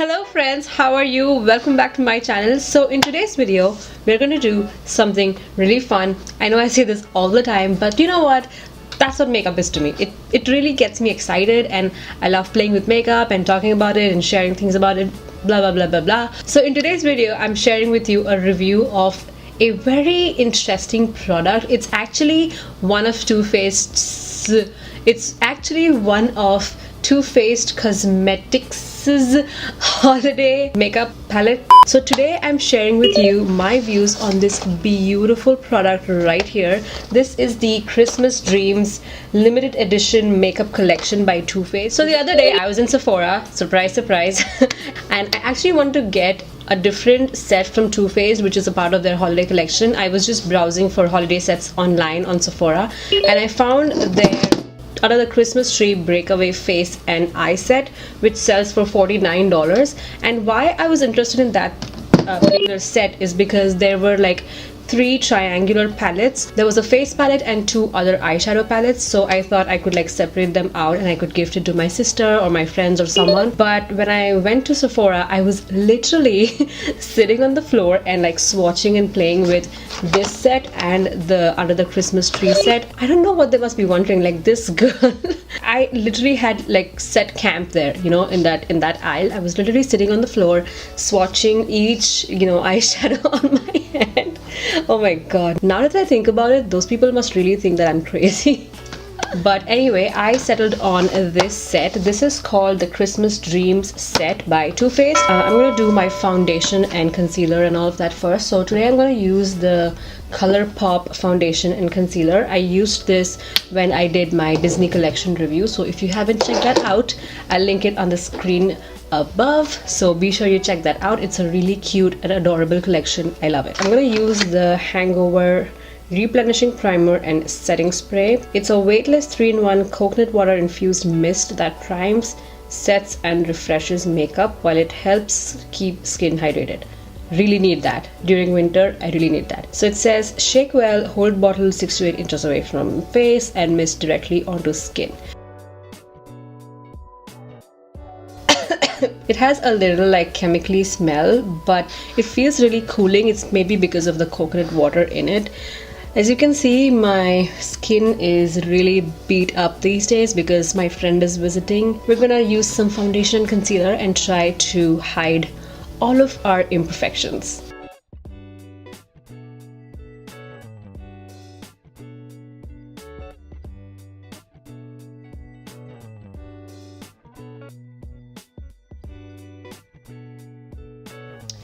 Hello friends, how are you? Welcome back to my channel. So in today's video we're going to do something really fun. I know I say this all the time, but you know what, that's what makeup is to me. It really gets me excited, and I love playing with makeup and talking about it and sharing things about it, blah blah blah blah blah. So in today's video I'm sharing with you a review of a very interesting product. It's actually one of Too Faced's Cosmetics holiday makeup palette. So today I'm sharing with you my views on this beautiful product right here. This is the Christmas Dreams limited edition makeup collection by Too Faced. So the other day I was in Sephora, surprise surprise, and I actually want to get a different set from Too Faced, which is a part of their holiday collection. I was just browsing for holiday sets online on Sephora, and I found their another Christmas tree breakaway face and eye set, which sells for $49. And why I was interested in that particular set is because there were like 3 triangular palettes. There was a face palette and 2 other eyeshadow palettes, so I thought I could like separate them out and I could gift it to my sister or my friends or someone. But when I went to Sephora, I was literally sitting on the floor and like swatching and playing with this set and the under the Christmas tree set. I don't know what they must be wondering, like this girl. I literally had like set camp there, you know, in that aisle. I was literally sitting on the floor swatching each, you know, eyeshadow on my hand. Oh my god, now that I think about it, those people must really think that I'm crazy. But anyway, I settled on this set. This is called the Christmas Dreams set by Too Faced. I'm going to do my foundation and concealer and all of that first. So today I'm going to use the ColourPop foundation and concealer. I used this when I did my Disney collection review, so if you haven't checked that out, I'll link it on the screen above, so be sure you check that out. It's a really cute and adorable collection. I love it. I'm going to use the Hangover Replenishing Primer and Setting Spray. It's a weightless 3-in-1 coconut water infused mist that primes, sets and refreshes makeup while it helps keep skin hydrated. Really need that during winter. I really need that. So it says shake well, hold bottle 6 to 8 inches away from face and mist directly onto skin. It has a little like chemically smell, but it feels really cooling. It's maybe because of the coconut water in it. As you can see, my skin is really beat up these days because my friend is visiting. We're gonna use some foundation and concealer and try to hide all of our imperfections.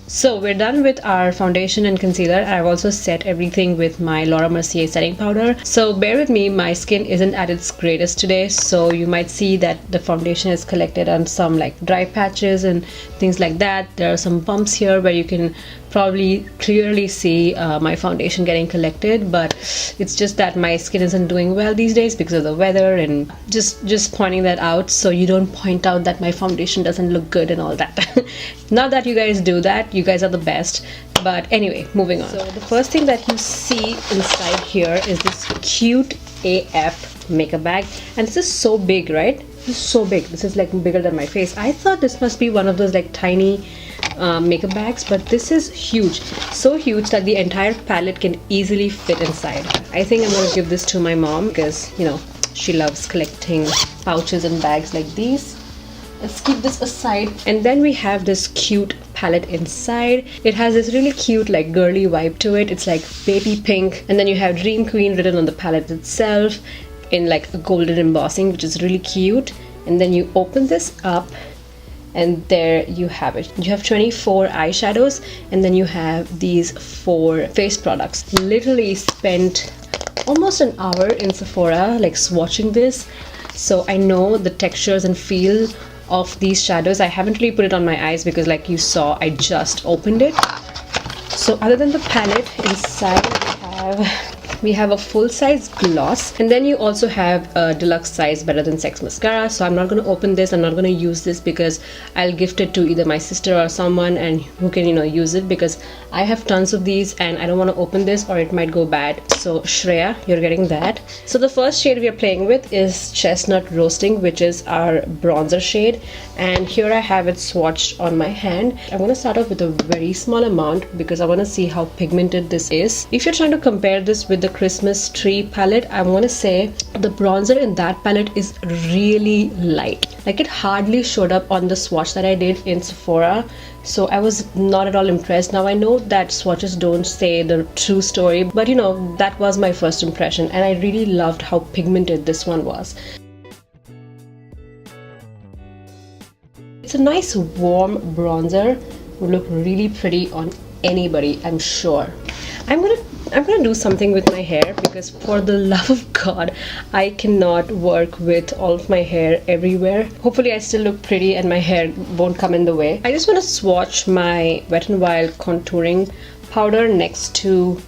So we're done with our foundation and concealer. I've also set everything with my Laura Mercier setting powder. So bear with me, my skin isn't at its greatest today, so you might see that the foundation is collected on some like dry patches and things like that. There are some bumps here where you can probably clearly see my foundation getting collected, but it's just that my skin isn't doing well these days because of the weather, and just pointing that out so you don't point out that my foundation doesn't look good and all that. Not that you guys do that, you guys are the best. But anyway, moving on. So the first thing that you see inside here is this cute AF makeup bag, and this is so big, right? This is so big. This is like bigger than my face. I thought this must be one of those like tiny makeup bags, but this is huge, so huge that the entire palette can easily fit inside. I think I'm gonna give this to my mom because, you know, she loves collecting pouches and bags like these. Let's keep this aside. And then we have this cute palette inside. It has this really cute like girly vibe to it. It's like baby pink, and then you have Dream Queen written on the palette itself in like a golden embossing, which is really cute. And then you open this up, and there you have it. You have 24 eyeshadows, and then you have these 4 face products. Literally spent almost an hour in Sephora like swatching this, so I know the textures and feel of these shadows. I haven't really put it on my eyes because like you saw, I just opened it. So other than the palette, inside we have we have a full size gloss, and then you also have a deluxe size Better Than Sex mascara. So I'm not going to open this, I'm not going to use this because I'll gift it to either my sister or someone and who can, you know, use it, because I have tons of these and I don't want to open this or it might go bad. So Shreya, you're getting that. So the first shade we are playing with is Chestnut Roasting, which is our bronzer shade, and here I have it swatched on my hand. I'm going to start off with a very small amount because I want to see how pigmented this is. If you're trying to compare this with the Christmas tree palette, I'm going to say the bronzer in that palette is really light. Like, it hardly showed up on the swatch that I did in Sephora, so I was not at all impressed. Now I know that swatches don't say the true story, but you know, that was my first impression and I really loved how pigmented this one was. It's a nice warm bronzer, would look really pretty on anybody, I'm sure. I'm gonna do something with my hair because for the love of God, I cannot work with all of my hair everywhere. Hopefully I still look pretty and my hair won't come in the way. I just want to swatch my Wet n Wild contouring powder next to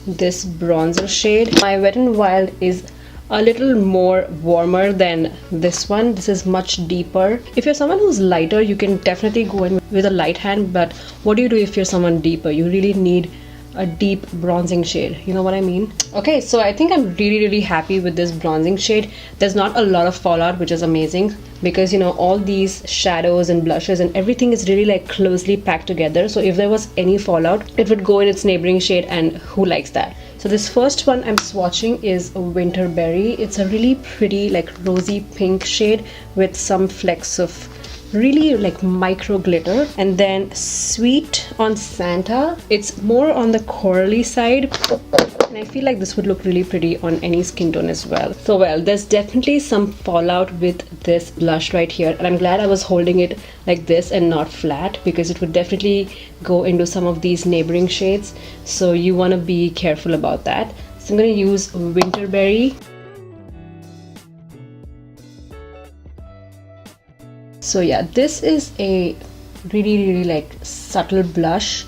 this bronzer shade. My Wet n Wild is a little more warmer than this one. This is much deeper. If you're someone who's lighter, you can definitely go in with a light hand, but what do you do if you're someone deeper? You really need a deep bronzing shade, you know what I mean? Okay, so I think I'm really happy with this bronzing shade. There's not a lot of fallout, which is amazing because, you know, all these shadows and blushes and everything is really like closely packed together, so if there was any fallout, it would go in its neighboring shade, and who likes that? So this first one I'm swatching is Winterberry. It's a really pretty like rosy pink shade with some flecks of really like micro glitter. And then Sweet on Santa, it's more on the corally side, and I feel like this would look really pretty on any skin tone as well. So well, there's definitely some fallout with this blush right here, and I'm glad I was holding it like this and not flat because it would definitely go into some of these neighboring shades, so you want to be careful about that. So I'm going to use Winterberry. So yeah, this is a really like subtle blush.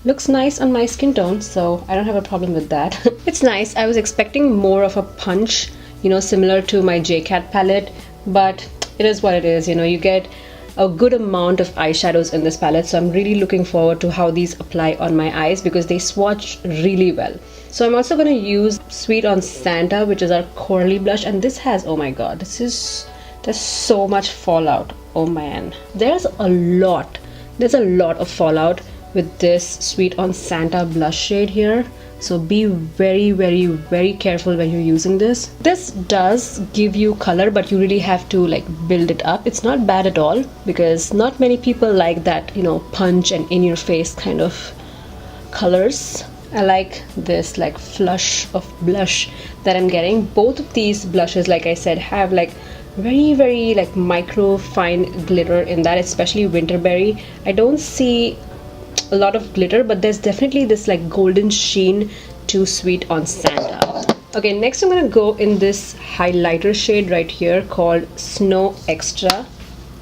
Looks nice on my skin tone, so I don't have a problem with that. It's nice. I was expecting more of a punch, you know, similar to my JCat palette, but it is what it is. You know, you get a good amount of eyeshadows in this palette, so I'm really looking forward to how these apply on my eyes because they swatch really well. So I'm also going to use Sweet on Santa, which is our corally blush, and this has, oh my god, there's so much fallout. Oh man, there's a lot of fallout with this Sweet on Santa blush shade here, so be very careful when you're using this. This does give you color, but you really have to like build it up. It's not bad at all because not many people like that, you know, punch and in your face kind of colors. I like this like flush of blush that I'm getting. Both of these blushes, like I said, have like very like micro fine glitter in that, especially Winterberry. I don't see a lot of glitter, but there's definitely this like golden sheen to Sweet on Santa. Okay, next I'm gonna go in this highlighter shade right here called Snow Extra,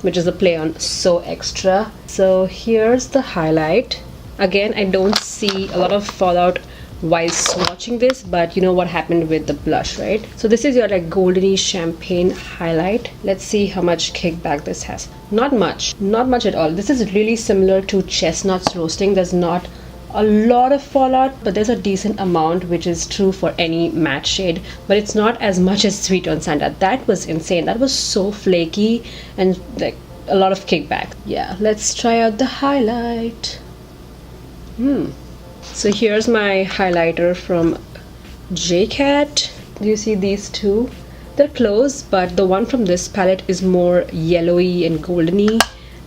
which is a play on So Extra. So here's the highlight. Again, I don't see a lot of fallout while swatching this, but you know what happened with the blush, right? So this is your like goldeny champagne highlight. Let's see how much kickback this has. Not much at all. This is really similar to Chestnuts Roasting. There's not a lot of fallout, but there's a decent amount, which is true for any matte shade, but it's not as much as Sweet on Santa. That was insane. That was so flaky and like a lot of kickback. Yeah, let's try out the highlight. So here's my highlighter from JCat. Do you see these two? They're close, but the one from this palette is more yellowy and goldeny,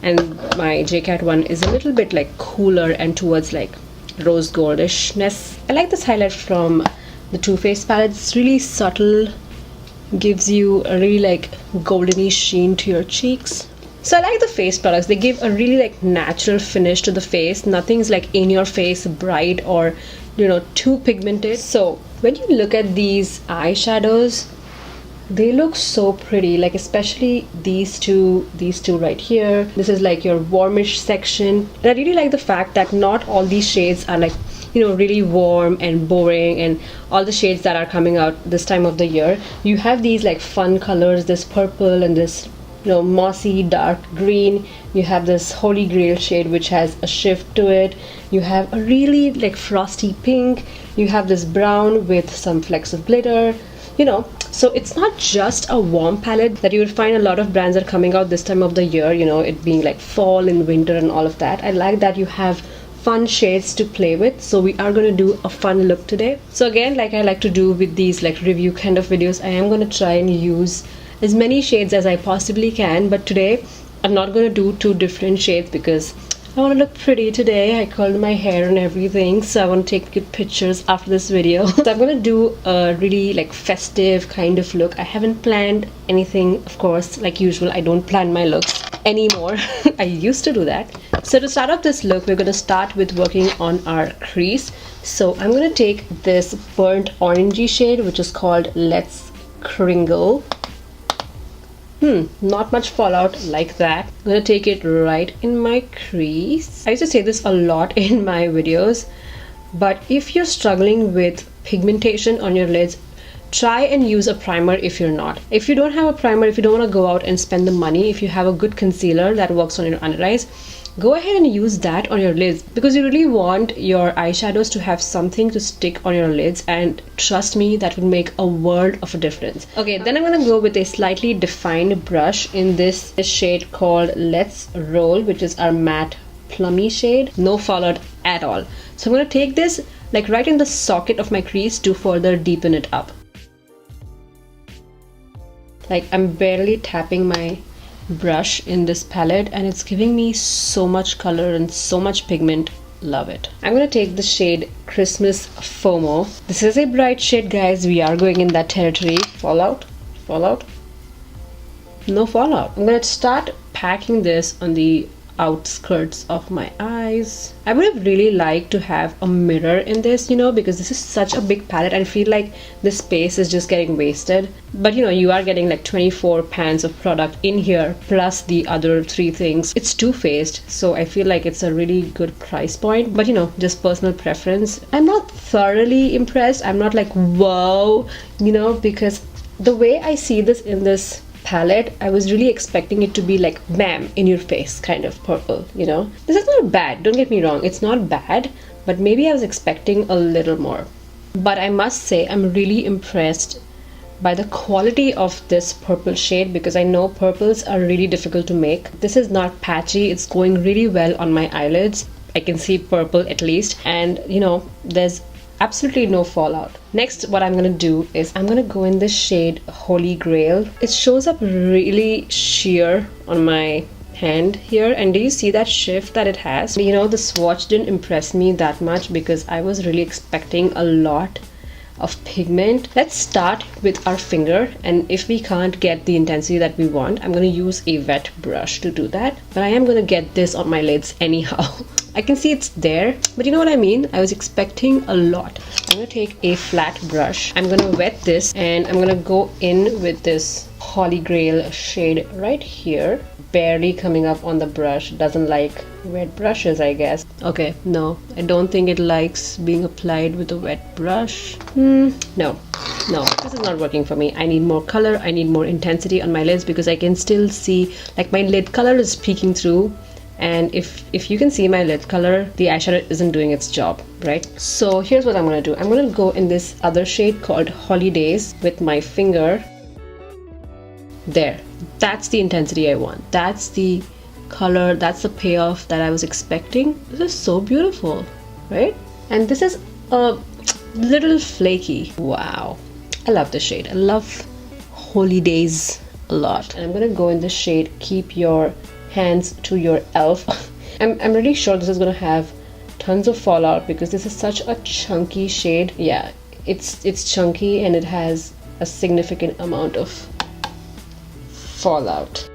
and my JCat one is a little bit like cooler and towards like rose goldishness. I like this highlight from the Too Faced palette. It's really subtle, gives you a really like goldeny sheen to your cheeks. So I like the face products. They give a really like natural finish to the face. Nothing's like in your face bright or, you know, too pigmented. So when you look at these eyeshadows, they look so pretty, like especially these two right here. This is like your warmish section, and I really like the fact that not all these shades are like really warm and boring and all the shades that are coming out this time of the year, you have these like fun colors, this purple and this mossy dark green. You have this holy grail shade which has a shift to it. You have a really like frosty pink. You have this brown with some flecks of glitter, so it's not just a warm palette that you will find a lot of brands are coming out this time of the year, it being like fall and winter and all of that. I like that you have fun shades to play with, so we are going to do a fun look today. So again, like I like to do with these like review kind of videos, I am going to try and use as many shades as I possibly can, but today I'm not going to do 2 different shades because I want to look pretty today. I curled my hair and everything, so I want to take good pictures after this video. So I'm going to do a really like festive kind of look. I haven't planned anything, of course, like usual. I don't plan my looks anymore. I used to do that. So to start off this look, we're going to start with working on our crease. So I'm going to take this burnt orangey shade, which is called Let's Kringle. Not much fallout like that. I'm gonna take it right in my crease. I used to say this a lot in my videos, but if you're struggling with pigmentation on your lids, try and use a primer if you're not. If you don't have a primer, if you don't want to go out and spend the money, if you have a good concealer that works on your under eyes, go ahead and use that on your lids, because you really want your eyeshadows to have something to stick on your lids, and trust me, that will make a world of a difference. Okay, then I'm gonna go with a slightly defined brush in this shade called Let's Roll, which is our matte plummy shade. No fallout at all. So I'm gonna take this like right in the socket of my crease to further deepen it up. Like I'm barely tapping my brush in this palette and it's giving me so much color and so much pigment. Love it. I'm gonna take the shade Christmas FOMO. This is a bright shade, guys. We are going in that territory. Fallout, no fallout. I'm gonna start packing this on the outskirts of my eyes. I would have really liked to have a mirror in this, because this is such a big palette. I feel like this space is just getting wasted, but you are getting like 24 pans of product in here plus the other 3 things. It's two-faced, so I feel like it's a really good price point, but just personal preference. I'm not thoroughly impressed. I'm not like whoa, because the way I see this in this palette, I was really expecting it to be like bam in your face kind of purple. This is not bad, don't get me wrong, it's not bad, but maybe I was expecting a little more. But I must say I'm really impressed by the quality of this purple shade, because I know purples are really difficult to make. This is not patchy, it's going really well on my eyelids. I can see purple at least, and there's absolutely no fallout. Next, what I'm gonna do is I'm gonna go in this shade Holy Grail. It shows up really sheer on my hand here, and do you see that shift that it has? The swatch didn't impress me that much because I was really expecting a lot of pigment. Let's start with our finger, and if we can't get the intensity that we want, I'm going to use a wet brush to do that, but I am going to get this on my lids anyhow. I can see it's there, but you know what I mean? I was expecting a lot. I'm going to take a flat brush. I'm going to wet this, and I'm going to go in with this Holy Grail shade right here. Barely coming up on the brush. Doesn't like wet brushes, I guess. Okay, no, I don't think it likes being applied with a wet brush. No, this is not working for me. I need more color, I need more intensity on my lids, because I can still see like my lid color is peeking through, and if you can see my lid color, the eyeshadow isn't doing its job, right? So here's what I'm gonna do. I'm gonna go in this other shade called Holidays with my finger. There, that's the intensity I want. That's the color, that's the payoff that I was expecting. This is so beautiful, right? And this is a little flaky. Wow, I love this shade. I love Holidays a lot. And I'm gonna go in the shade Keep Your Hands to Your Elf. I'm really sure this is gonna have tons of fallout because this is such a chunky shade. Yeah, it's chunky and it has a significant amount of fallout.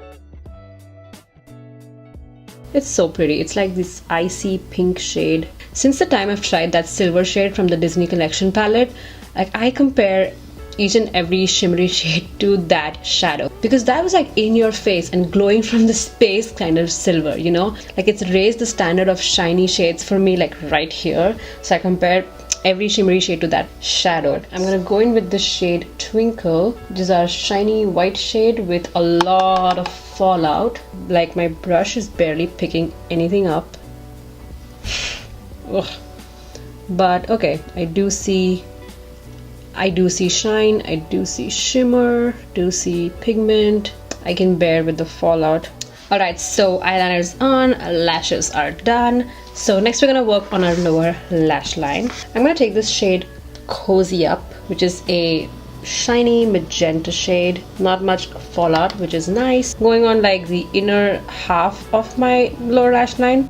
It's so pretty. It's like this icy pink shade. Since the time I've tried that silver shade from the Disney Collection palette, like I compare each and every shimmery shade to that shadow, because that was like in your face and glowing from the space kind of silver, you know, like it's raised the standard of shiny shades for me, like right here. So I compared every shimmery shade to that shadow. I'm gonna go in with the shade Twinkle, which is our shiny white shade with a lot of fallout. Like my brush is barely picking anything up. Ugh. But okay, I do see shine, I do see shimmer, do see pigment. I can bear with the fallout. Alright, so eyeliner is on, lashes are done. So next we're gonna work on our lower lash line. I'm gonna take this shade Cozy Up, which is a shiny magenta shade, not much fallout, which is nice. Going on like the inner half of my lower lash line.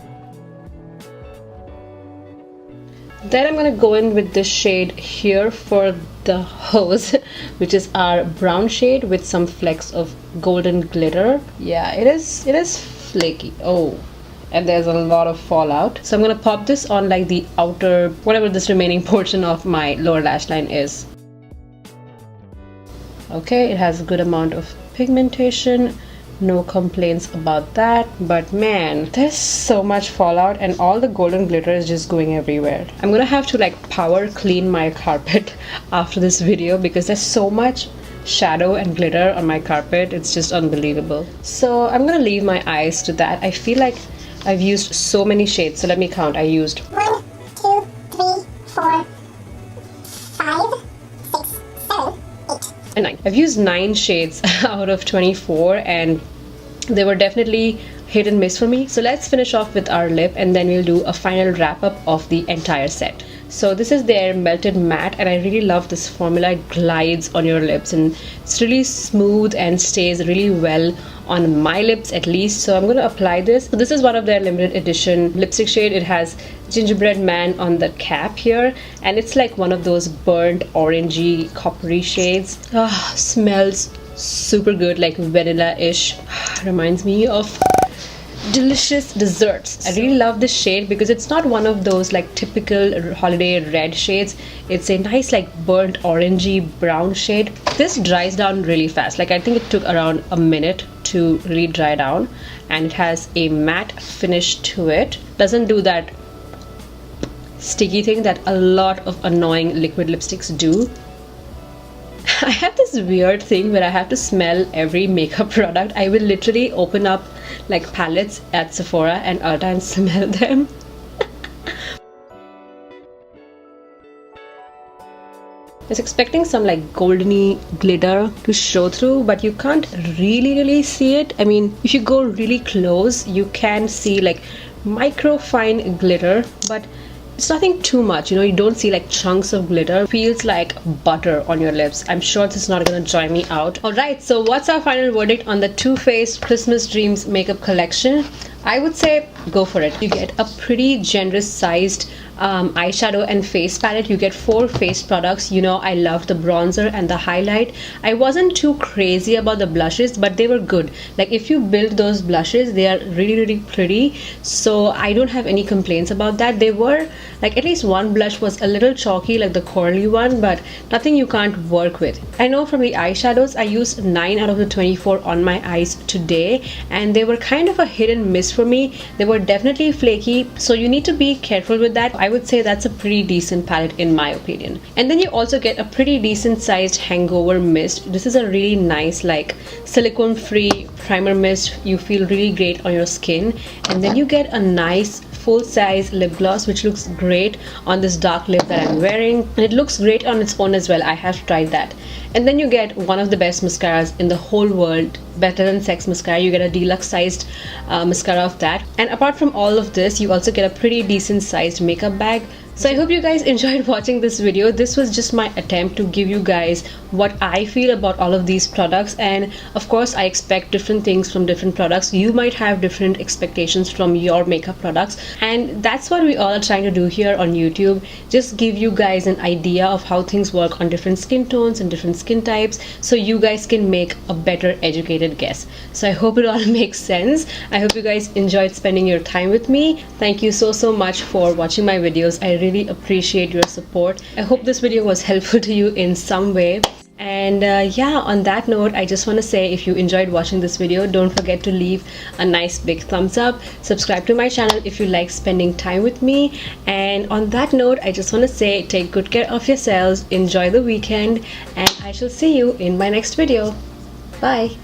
Then I'm gonna go in with this shade here for the hose, which is our brown shade with some flecks of golden glitter. Yeah, it is flaky. Oh, and there's a lot of fallout. So I'm gonna pop this on like the outer, whatever this remaining portion of my lower lash line is. Okay, it has a good amount of pigmentation. No complaints about that, but man, there's so much fallout and all the golden glitter is just going everywhere. I'm gonna have to like power clean my carpet after this video because there's so much shadow and glitter on my carpet. It's just unbelievable. So I'm gonna leave my eyes to that. I feel like I've used so many shades, so let me count. I used 1, 2, 3, 4, 5, 6, 7, 8 and 9. I've used 9 shades out of 24 and they were definitely hit and miss for me. So let's finish off with our lip and then we'll do a final wrap up of the entire set. So this is their melted matte and I really love this formula. It glides on your lips and it's really smooth and stays really well on my lips at least. So I'm going to apply this. So this is one of their limited edition lipstick shade. It has gingerbread man on the cap here and it's like one of those burnt orangey coppery shades. Smells super good, like vanilla-ish. Reminds me of delicious desserts. I really love this shade because it's not one of those like typical holiday red shades. It's a nice like burnt orangey brown shade. This dries down really fast. Like I think it took around a minute to really dry down and it has a matte finish to it. Doesn't do that sticky thing that a lot of annoying liquid lipsticks do. I have this weird thing where I have to smell every makeup product. I will literally open up like palettes at Sephora and Ulta and smell them. I was expecting some like goldeny glitter to show through, but you can't really see it. I mean, if you go really close, you can see like micro fine glitter, but it's nothing too much, you know, you don't see like chunks of glitter. It feels like butter on your lips. I'm sure this is not gonna dry me out. Alright, so what's our final verdict on the Too Faced Christmas Dreams makeup collection? I would say go for it. You get a pretty generous sized eyeshadow and face palette. You get 4 face products. You know, I love the bronzer and the highlight. I wasn't too crazy about the blushes, but they were good. Like if you build those blushes, they are really pretty. So I don't have any complaints about that. They were like, at least one blush was a little chalky, like the corally one, but nothing you can't work with. I know from the eyeshadows, I used 9 out of the 24 on my eyes today, and they were kind of a hit and miss for me. They were definitely flaky, so you need to be careful with that. I would say that's a pretty decent palette in my opinion. And then you also get a pretty decent sized Hangover mist. This is a really nice like silicone free primer mist. You feel really great on your skin. And then you get a nice full-size lip gloss which looks great on this dark lip that I'm wearing, and it looks great on its own as well. I have tried that. And then you get one of the best mascaras in the whole world, Better Than Sex mascara. You get a deluxe sized mascara of that, and apart from all of this, you also get a pretty decent sized makeup bag. So I hope you guys enjoyed watching this video. This was just my attempt to give you guys what I feel about all of these products, and of course I expect different things from different products. You might have different expectations from your makeup products, and that's what we all are trying to do here on YouTube. Just give you guys an idea of how things work on different skin tones and different skin types, so you guys can make a better educated guess. So I hope it all makes sense. I hope you guys enjoyed spending your time with me. Thank you so much for watching my videos. I really appreciate your support. I hope this video was helpful to you in some way. And yeah, on that note, I just want to say if you enjoyed watching this video, don't forget to leave a nice big thumbs up, subscribe to my channel if you like spending time with me. And on that note, I just want to say take good care of yourselves, enjoy the weekend, and I shall see you in my next video. Bye.